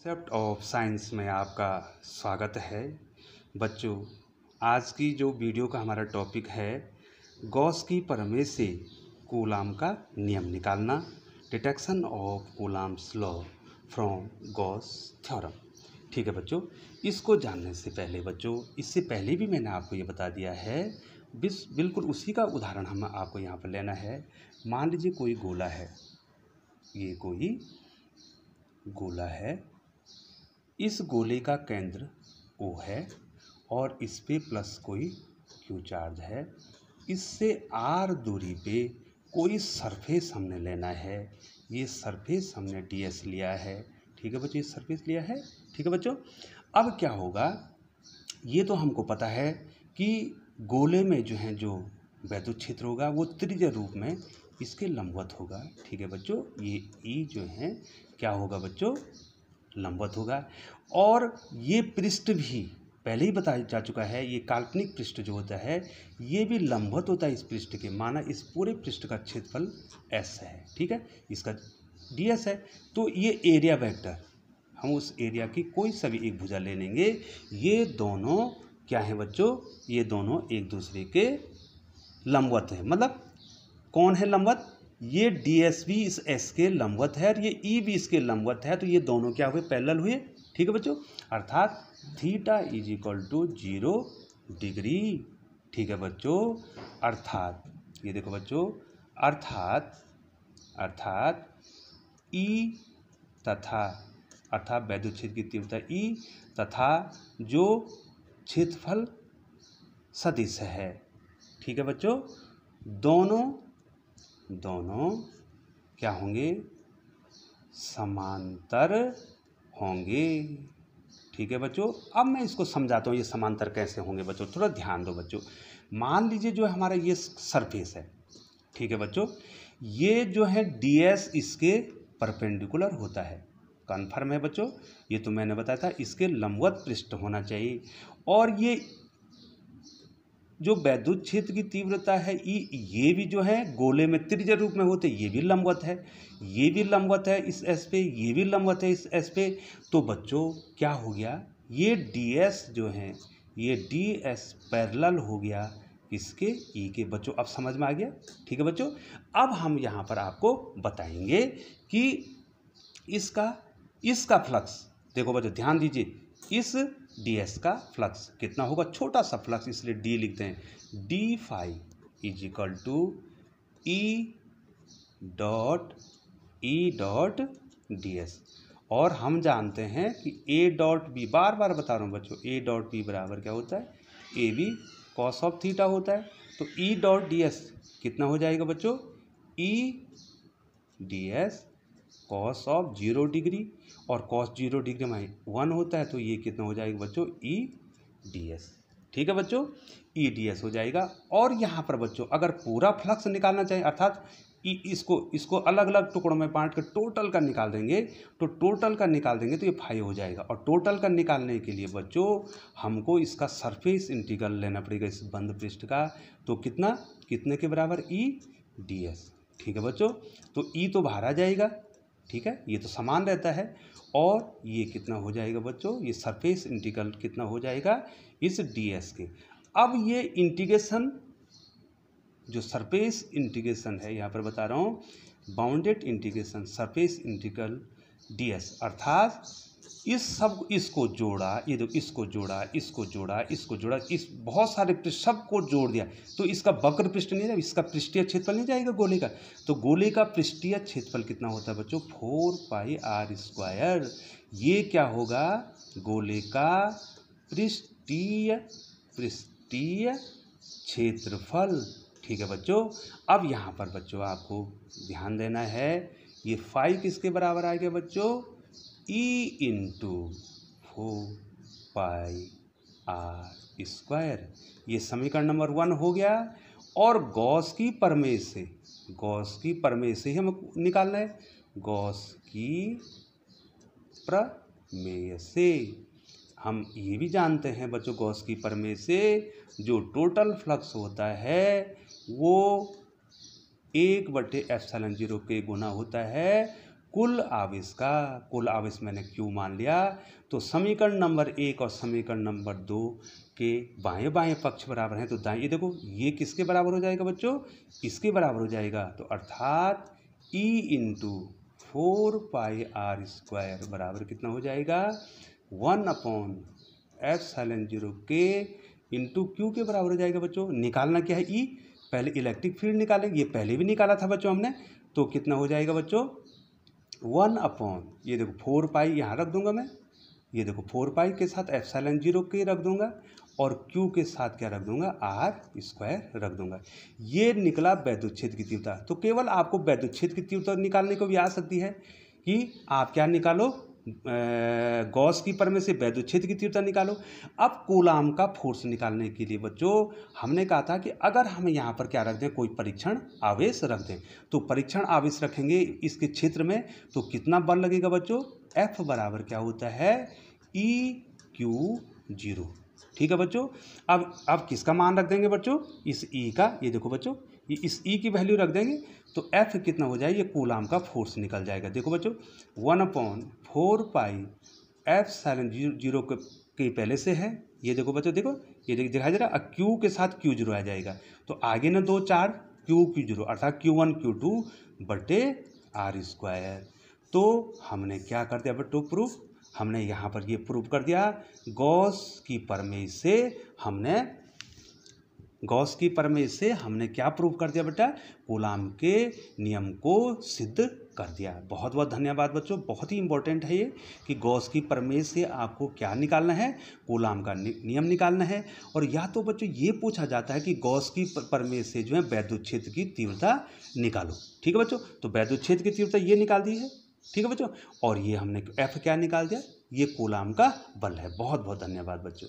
Concept of science में आपका स्वागत है। बच्चों, आज की जो वीडियो का हमारा टॉपिक है गॉस की प्रमेय से कूलाम का नियम निकालना, detection of coulombs law from Gauss theorem. ठीक है बच्चों, इसको जानने से पहले बच्चों, इससे पहले भी मैंने आपको ये बता दिया है, बिल्कुल उसी का उदाहरण हम आपको यहाँ पर लेना है। मान लीजिए कोई गोला है, ये कोई गोला है, इस गोले का केंद्र O है और इस पे प्लस कोई Q चार्ज है। इससे R दूरी पे कोई सरफेस हमने लेना है। ये सरफेस हमने ds लिया है। ठीक है बच्चों, ये सरफेस लिया है। ठीक है बच्चों, अब क्या होगा, ये तो हमको पता है कि गोले में जो वैद्युत क्षेत्र होगा वो त्रिज्य रूप में इसके लंबवत होगा। ठीक है बच्चों, ये E जो है क्या होगा बच्चों, लंबवत होगा। और ये पृष्ठ भी पहले ही बताया जा चुका है, ये काल्पनिक पृष्ठ जो होता है ये भी लंबवत होता है इस पृष्ठ के। माना इस पूरे पृष्ठ का क्षेत्रफल S है, ठीक है, इसका ds है। तो ये एरिया वेक्टर, हम उस एरिया की कोई सभी एक भुजा ले लेंगे। ये दोनों क्या है बच्चों, ये दोनों एक दूसरे के लंबवत है। मतलब कौन है लंबवत, ये ds भी इस s के लंबवत है और ये e भी इसके लंबवत है। तो ये दोनों क्या हुए, पैरेलल हुए। ठीक है बच्चों, अर्थात theta is equal to 0 degree. ठीक है बच्चों, अर्थात ये देखो बच्चों, अर्थात E तथा अर्थात वैद्युत क्षेत्र की तीव्रता E तथा जो क्षेत्रफल सदिश है, ठीक है बच्चों, दोनों क्या होंगे, समांतर होंगे। ठीक है बच्चों, अब मैं इसको समझाता हूँ ये समांतर कैसे होंगे बच्चों, थोड़ा ध्यान दो बच्चों। मान लीजिए जो हमारा ये सरफेस है, ठीक है बच्चों, ये जो है ds इसके परपेंडिकुलर होता है। कन्फर्म है बच्चों, ये तो मैंने बताया था, इसके लंबवत पृष्ठ होना चाहिए। और ये जो वैद्युत क्षेत्र की तीव्रता है E, ये भी जो है गोले में त्रिज्य रूप में होते, ये भी लंबवत है, ये भी लंबवत है इस S पे, ये भी लंबवत है इस S पे। तो बच्चों क्या हो गया, ये ds जो है ये ds पैरेलल हो गया इसके E के। बच्चों अब समझ में आ गया। ठीक है बच्चों, अब हम यहाँ पर आपको बताएंगे कि इसका फ्लक्स, देखो बच्चों ध्यान दीजिए, इस ds का फ्लक्स कितना होगा, छोटा सा फ्लक्स इसलिए d लिखते हैं, d phi is equal to E dot ds। और हम जानते हैं कि a डॉट b, बार बार बता रहा हूँ बच्चों, a डॉट b बराबर क्या होता है, a b cos of theta होता है। तो E डॉट ds कितना हो जाएगा बच्चों, E ds cos of 0 degree, और कॉस 0 डिग्री में 1 होता है, तो ये कितना हो जाएगा बच्चों, E ds। ठीक है बच्चों, E ds हो जाएगा। और यहाँ पर बच्चों अगर पूरा फ्लक्स निकालना चाहिए, अर्थात इसको अलग अलग टुकड़ों में बांट कर टोटल का निकाल देंगे, तो ये फाई हो जाएगा। और टोटल का निकालने के लिए बच्चों हमको इसका सरफेस इंटीग्रल लेना पड़ेगा इस बंद पृष्ठ का। तो कितने के बराबर, E ds। ठीक है बच्चों, तो E तो बाहर आ जाएगा, ठीक है, ये तो समान रहता है। और ये कितना हो जाएगा बच्चों, ये सरफेस इंटीग्रल कितना हो जाएगा इस ds के। अब ये इंटीग्रेशन, जो सरफेस इंटीग्रेशन है, यहाँ पर बता रहा हूँ, bounded integration surface integral ds, अर्थात इसको जोड़ा, ये देखो इसको जोड़ा, इस बहुत सारे पृष्ठ सबको जोड़ दिया, तो इसका वक्र पृष्ठ नहीं जाएगा, इसका पृष्ठीय क्षेत्रफल नहीं जाएगा गोले का। तो गोले का पृष्ठीय क्षेत्रफल कितना होता है बच्चों, 4 पाई r स्क्वायर। ये क्या होगा, गोले का पृष्ठीय क्षेत्रफल। ठीक है बच्चों, अब यहाँ पर बच्चों आपको ध्यान देना है, ये फाई किसके बराबर आ गया बच्चों, E इंटू 4 पाई r स्क्वायर। ये समीकरण नंबर 1 हो गया। और गॉस की प्रमेय से ही हमें निकालना है, गॉस की प्रमेय से हम ये भी जानते हैं बच्चों, गॉस की प्रमेय से जो टोटल फ्लक्स होता है वो 1/ε0 के गुना होता है कुल आवेश मैंने Q मान लिया। तो समीकरण नंबर 1 और समीकरण नंबर 2 के बाएं बाएं पक्ष बराबर हैं, तो दाएं, ये देखो ये किसके बराबर हो जाएगा बच्चों, इसके बराबर हो जाएगा। तो अर्थात E इंटू 4πr² बराबर कितना हो जाएगा, 1/ε0 K इंटू Q के बराबर हो जाएगा बच्चों। निकालना क्या है, E, पहले इलेक्ट्रिक फील्ड निकालेंगे, ये पहले भी निकाला था बच्चों हमने। तो कितना हो जाएगा बच्चों, 1/, ये देखो 4π यहाँ रख दूंगा मैं, ये देखो 4π के साथ ε0 K रख दूंगा और Q के साथ क्या रख दूंगा, r² रख दूंगा। ये निकला वैद्युत क्षेत्र की तीव्रता। तो केवल आपको वैद्युत क्षेत्र की तीव्रता निकालने को भी आ सकती है कि आप क्या निकालो, गॉस की प्रमेय से वैद्युत क्षेत्र की तीव्रता निकालो। अब कूलाम का फोर्स निकालने के लिए बच्चों हमने कहा था कि अगर हम यहाँ पर क्या रख दें, कोई परीक्षण आवेश रख दें, तो परीक्षण आवेश रखेंगे इसके क्षेत्र में, तो कितना बल लगेगा बच्चों, F बराबर क्या होता है, EQ0। ठीक है बच्चों। अब किसका मान रख देंगे बच्चों, इस E का, ये देखो बच्चों, इस E की वैल्यू रख देंगे तो F कितना हो जाएगा, ये कूलाम का फोर्स निकल जाएगा। देखो बच्चों 1/4πε0 के पहले से है, ये देखो बच्चों, देखो ये दिखाई दे रहा है, Q के साथ Q0 आ जाएगा। तो आगे ना 2 4 Q0 अर्थात Q1 Q2 बटे r²। तो हमने क्या कर दिया बच्चों, प्रूफ, हमने यहाँ पर ये प्रूफ कर दिया, गॉस की प्रमेय से हमने क्या प्रूफ कर दिया बेटा, कूलाम के नियम को सिद्ध कर दिया। बहुत बहुत धन्यवाद बच्चों। बहुत ही इंपॉर्टेंट है ये कि गॉस की प्रमेय से आपको क्या निकालना है, कूलाम का नियम निकालना है। और या तो बच्चों ये पूछा जाता है कि गॉस की प्रमेय से जो है वैद्युत क्षेत्र की तीव्रता निकालो। ठीक है बच्चों, तो वैद्युत क्षेत्र की तीव्रता ये निकाल दी है। ठीक है बच्चों, और ये हमने F क्या निकाल दिया, ये कूलाम का बल है। बहुत बहुत धन्यवाद बच्चों।